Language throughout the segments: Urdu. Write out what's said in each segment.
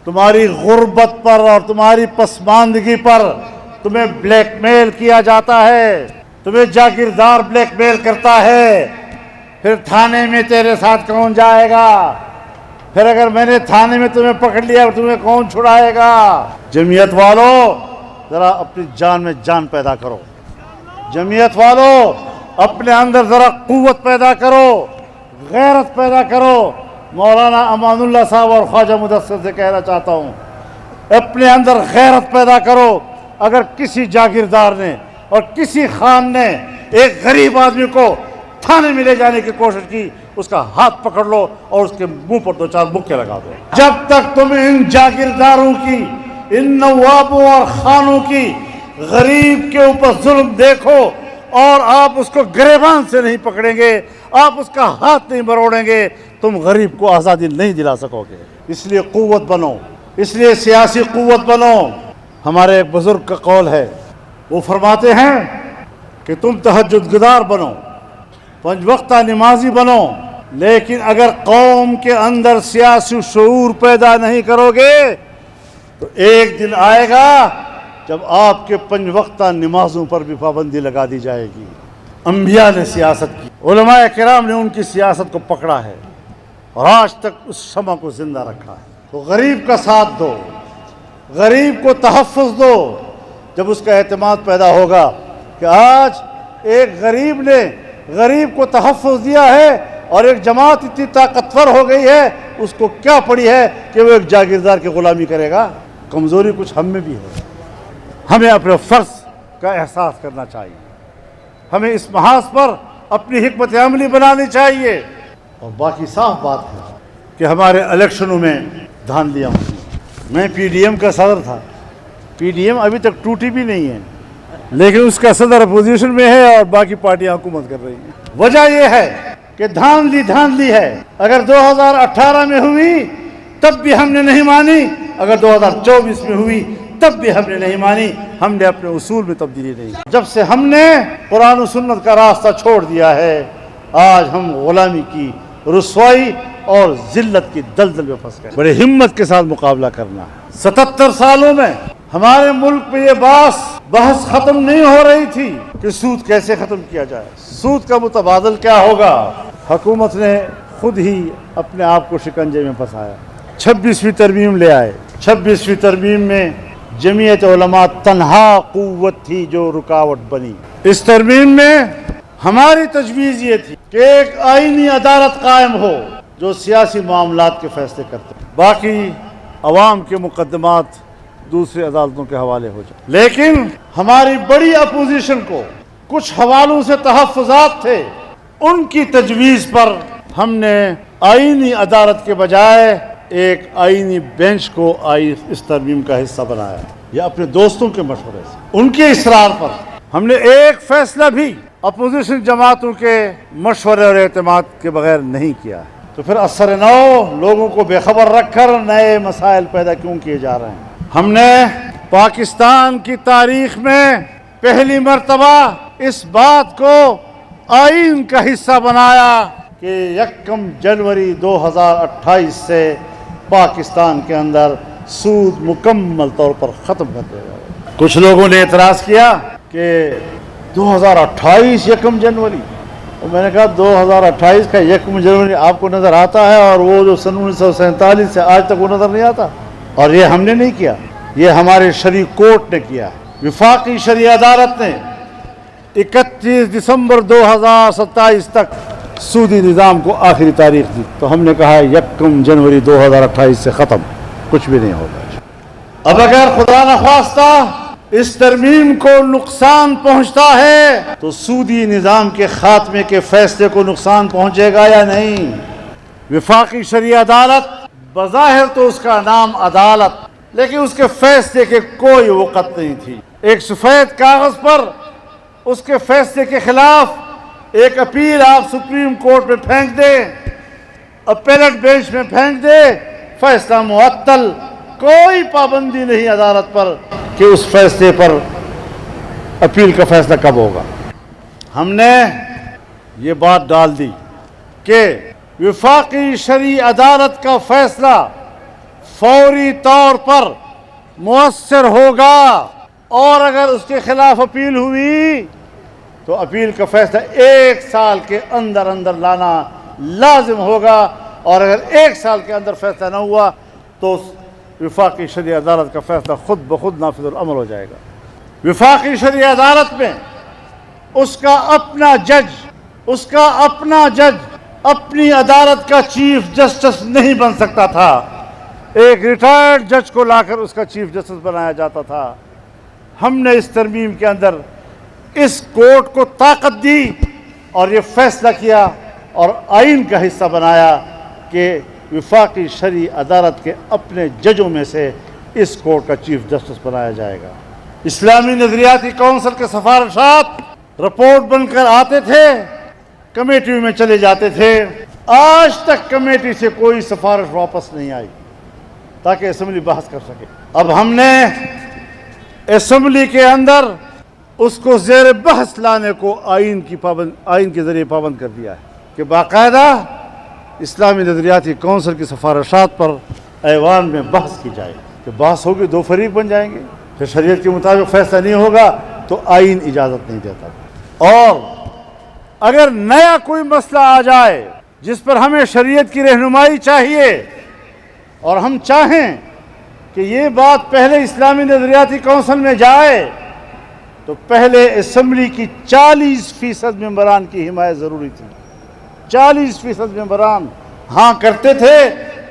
تمہاری غربت پر اور تمہاری پسماندگی پر تمہیں بلیک میل کیا جاتا ہے، تمہیں جاگیردار بلیک میل کرتا ہے۔ پھر تھانے میں تیرے ساتھ کون جائے گا؟ پھر اگر میں نے تھانے میں تمہیں پکڑ لیا تمہیں کون چھڑائے گا؟ جمعیت والوں ذرا اپنی جان میں جان پیدا کرو، جمعیت والوں اپنے اندر ذرا قوت پیدا کرو، غیرت پیدا کرو۔ مولانا امان اللہ صاحب اور خواجہ مدثر سے کہنا چاہتا ہوں، اپنے اندر غیرت پیدا کرو۔ اگر کسی جاگیردار نے اور کسی خان نے ایک غریب آدمی کو تھانے میں لے جانے کی کوشش کی، اس کا ہاتھ پکڑ لو اور اس کے منہ پر 2-4 مکے لگا دو۔ جب تک تم ان جاگیرداروں کی، ان نوابوں اور خانوں کی غریب کے اوپر ظلم دیکھو اور آپ اس کو گریبان سے نہیں پکڑیں گے، آپ اس کا ہاتھ نہیں مروڑیں گے، تم غریب کو آزادی نہیں دلا سکو گے۔ اس لیے قوت بنو، اس لیے سیاسی قوت بنو۔ ہمارے ایک بزرگ کا قول ہے، وہ فرماتے ہیں کہ تم تہجد گزار بنو، 5 وقتہ نمازی بنو، لیکن اگر قوم کے اندر سیاسی شعور پیدا نہیں کرو گے تو ایک دن آئے گا جب آپ کے 5 وقتہ نمازوں پر بھی پابندی لگا دی جائے گی۔ انبیاء نے سیاست کی، علماء کرام نے ان کی سیاست کو پکڑا ہے اور آج تک اس شمع کو زندہ رکھا ہے۔ تو غریب کا ساتھ دو، غریب کو تحفظ دو۔ جب اس کا اعتماد پیدا ہوگا کہ آج ایک غریب نے غریب کو تحفظ دیا ہے اور ایک جماعت اتنی طاقتور ہو گئی ہے، اس کو کیا پڑی ہے کہ وہ ایک جاگیردار کی غلامی کرے گا؟ کمزوری کچھ ہم میں بھی ہے۔ ہمیں اپنے فرض کا احساس کرنا چاہیے، ہمیں اس محاذ پر اپنی حکمت عملی بنانی چاہیے۔ اور باقی صاف بات ہے کہ ہمارے الیکشنوں میں دھاندلیاں ہوئی۔ میں پی ڈی ایم کا صدر تھا، پی ڈی ایم ابھی تک ٹوٹی بھی نہیں ہے، لیکن اس کا صدر اپوزیشن میں ہے اور باقی پارٹیاں حکومت کر رہی ہیں۔ وجہ یہ ہے کہ دھاندلی ہے۔ اگر 2018 میں ہوئی تب بھی ہم نے نہیں مانی، اگر 2024 میں ہوئی تب بھی ہم نے نہیں مانی۔ ہم نے اپنے اصول میں تبدیلی نہیں کی۔ جب سے ہم نے قرآن و سنت کا راستہ چھوڑ دیا ہے، آج ہم غلامی کی رسوائی اور ذلت کی دلدل میں پھنس گئے۔ بڑے ہمت کے ساتھ مقابلہ کرنا ہے۔ 77 سالوں میں ہمارے ملک میں یہ بحث ختم نہیں ہو رہی تھی کہ سود کیسے ختم کیا جائے، سود کا متبادل کیا ہوگا۔ حکومت نے خود ہی اپنے آپ کو شکنجے میں پھنسایا۔ 26ویں ترمیم لے آئے۔ 26ویں ترمیم میں جمعیت علماء تنہا قوت تھی جو رکاوٹ بنی۔ اس ترمیم میں ہماری تجویز یہ تھی کہ ایک آئینی عدالت قائم ہو جو سیاسی معاملات کے فیصلے کرتے، باقی عوام کے مقدمات دوسری عدالتوں کے حوالے ہو جائے۔ لیکن ہماری بڑی اپوزیشن کو کچھ حوالوں سے تحفظات تھے، ان کی تجویز پر ہم نے آئینی عدالت کے بجائے ایک آئینی بینچ کو اس ترمیم کا حصہ بنایا۔ یہ اپنے دوستوں کے مشورے سے، ان کے اصرار پر ہم نے ایک فیصلہ بھی اپوزیشن جماعتوں کے مشورے اور اعتماد کے بغیر نہیں کیا۔ تو پھر اثر نو لوگوں کو بے خبر رکھ کر نئے مسائل پیدا کیوں کیے جا رہے ہیں؟ ہم نے پاکستان کی تاریخ میں پہلی مرتبہ اس بات کو آئین کا حصہ بنایا کہ 1 جنوری 2028 سے پاکستان کے اندر سود مکمل طور پر ختم کر دیا جائے۔ کچھ لوگوں نے اعتراض کیا کہ 2028 1 جنوری، اور میں نے کہا 2028 کا 1 جنوری آپ کو نظر آتا ہے اور وہ جو سن 1947 سے آج تک وہ نظر نہیں آتا؟ اور یہ ہم نے نہیں کیا، یہ ہمارے شرعی کورٹ نے کیا ہے۔ وفاقی شرعی عدالت نے 31 دسمبر 2027 تک سودی نظام کو آخری تاریخ دی، تو ہم نے کہا 1 جنوری 2028 سے ختم، کچھ بھی نہیں ہوگا۔ اب اگر خدا نخواستہ اس ترمیم کو نقصان پہنچتا ہے تو سودی نظام کے خاتمے کے فیصلے کو نقصان پہنچے گا یا نہیں؟ وفاقی شرعی عدالت بظاہر تو اس کا نام عدالت، لیکن اس کے فیصلے کے کوئی وقت نہیں تھی۔ ایک سفید کاغذ پر اس کے فیصلے کے خلاف ایک اپیل آپ سپریم کورٹ میں پھینک دیں، اپیلٹ بینچ میں پھینک دیں، فیصلہ معطل، کوئی پابندی نہیں عدالت پر کہ اس فیصلے پر اپیل کا فیصلہ کب ہوگا۔ ہم نے یہ بات ڈال دی کہ وفاقی شرعی عدالت کا فیصلہ فوری طور پر مؤثر ہوگا، اور اگر اس کے خلاف اپیل ہوئی تو اپیل کا فیصلہ 1 سال کے اندر اندر لانا لازم ہوگا، اور اگر 1 سال کے اندر فیصلہ نہ ہوا تو وفاقی شرعی عدالت کا فیصلہ خود بخود نافذ العمل ہو جائے گا۔ وفاقی شرعی عدالت میں اس کا اپنا جج اپنی عدالت کا چیف جسٹس نہیں بن سکتا تھا، ایک ریٹائرڈ جج کو لا کر اس کا چیف جسٹس بنایا جاتا تھا۔ ہم نے اس ترمیم کے اندر اس کورٹ کو طاقت دی اور یہ فیصلہ کیا اور آئین کا حصہ بنایا کہ وفاقی شرعی عدالت کے اپنے ججوں میں سے اس کورٹ کا چیف جسٹس بنایا جائے گا۔ اسلامی نظریاتی کونسل کے سفارشات رپورٹ بن کر آتے تھے، کمیٹی میں چلے جاتے تھے، آج تک کمیٹی سے کوئی سفارش واپس نہیں آئی تاکہ اسمبلی بحث کر سکے۔ اب ہم نے اسمبلی کے اندر اس کو زیر بحث لانے کو آئین کے ذریعے پابند کر دیا ہے کہ باقاعدہ اسلامی نظریاتی کونسل کی سفارشات پر ایوان میں بحث کی جائے، کہ بحث ہوگی 2 فریق بن جائیں گے، پھر شریعت کے مطابق فیصلہ نہیں ہوگا تو آئین اجازت نہیں دیتا۔ اور اگر نیا کوئی مسئلہ آ جائے جس پر ہمیں شریعت کی رہنمائی چاہیے اور ہم چاہیں کہ یہ بات پہلے اسلامی نظریاتی کونسل میں جائے تو پہلے اسمبلی کی 40% ممبران کی حمایت ضروری تھی۔ 40% ممبران ہاں کرتے تھے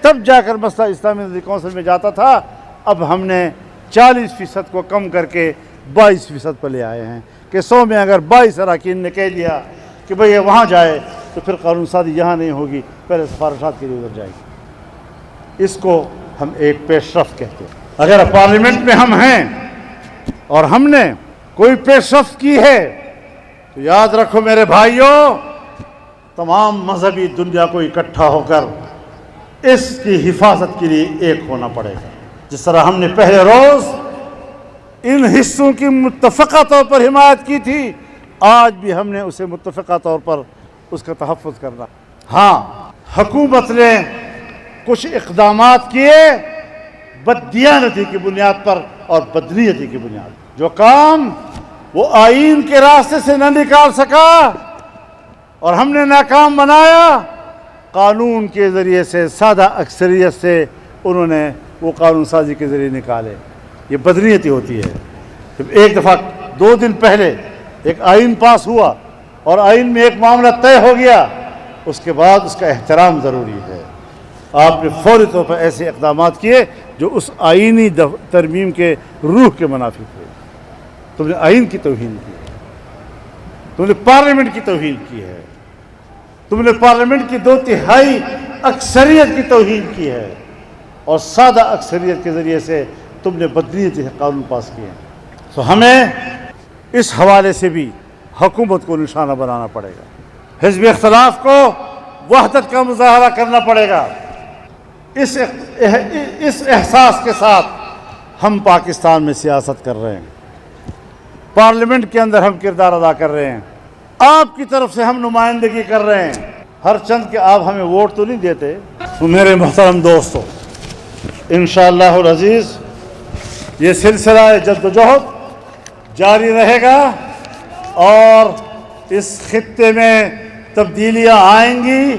تب جا کر مسئلہ اسلامی نظریاتی کونسل میں جاتا تھا۔ اب ہم نے 40% کو کم کر کے 22% پر لے آئے ہیں کہ 100 میں اگر 22 اراکین نے کہہ دیا کہ بھئی یہ وہاں جائے تو پھر قانون سازی یہاں نہیں ہوگی، پہلے سفارشات کے لیے ادھر جائے گی۔ اس کو ہم ایک پیش رفت کہتے ہیں۔ اگر پارلیمنٹ میں ہم ہیں اور ہم نے کوئی پیش رفت کی ہے تو یاد رکھو میرے بھائیوں، تمام مذہبی دنیا کو اکٹھا ہو کر اس کی حفاظت کے لیے ایک ہونا پڑے گا۔ جس طرح ہم نے پہلے روز ان حصوں کی متفقہ طور پر حمایت کی تھی، آج بھی ہم نے اسے متفقہ طور پر اس کا تحفظ کرنا۔ ہاں، حکومت نے کچھ اقدامات کیے بددیانتی کی بنیاد پر اور بدنیتی کی بنیاد پر، جو کام وہ آئین کے راستے سے نہ نکال سکا اور ہم نے ناکام بنایا، قانون کے ذریعے سے سادہ اکثریت سے انہوں نے وہ قانون سازی کے ذریعے نکالے۔ یہ بدنیتی ہوتی ہے۔ جب ایک دفعہ 2 دن پہلے ایک آئین پاس ہوا اور آئین میں ایک معاملہ طے ہو گیا، اس کے بعد اس کا احترام ضروری ہے۔ آپ نے فوری طور پر ایسے اقدامات کیے جو اس آئینی ترمیم کے روح کے منافی تھے۔ تم نے آئین کی توہین کی، تم نے پارلیمنٹ کی توہین کی ہے، تم نے پارلیمنٹ کی 2/3 اکثریت کی توہین کی ہے، اور سادہ اکثریت کے ذریعے سے تم نے بدنیتی سے قانون پاس کیے ہیں۔ تو ہمیں اس حوالے سے بھی حکومت کو نشانہ بنانا پڑے گا، حزب اختلاف کو وحدت کا مظاہرہ کرنا پڑے گا۔ اس احساس کے ساتھ ہم پاکستان میں سیاست کر رہے ہیں، پارلیمنٹ کے اندر ہم کردار ادا کر رہے ہیں، آپ کی طرف سے ہم نمائندگی کر رہے ہیں، ہر چند کہ آپ ہمیں ووٹ تو نہیں دیتے۔ تو میرے محترم دوستو، انشاءاللہ العزیز یہ سلسلہ جدوجہد جاری رہے گا اور اس خطے میں تبدیلیاں آئیں گی۔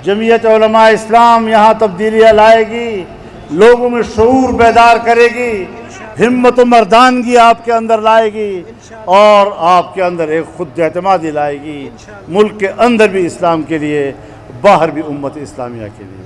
جمعیت علماء اسلام یہاں تبدیلیاں لائے گی، لوگوں میں شعور بیدار کرے گی، ہمت و مردانگی آپ کے اندر لائے گی، اور آپ کے اندر ایک خود اعتمادی لائے گی، ملک کے اندر بھی اسلام کے لیے، باہر بھی امت اسلامیہ کے لیے۔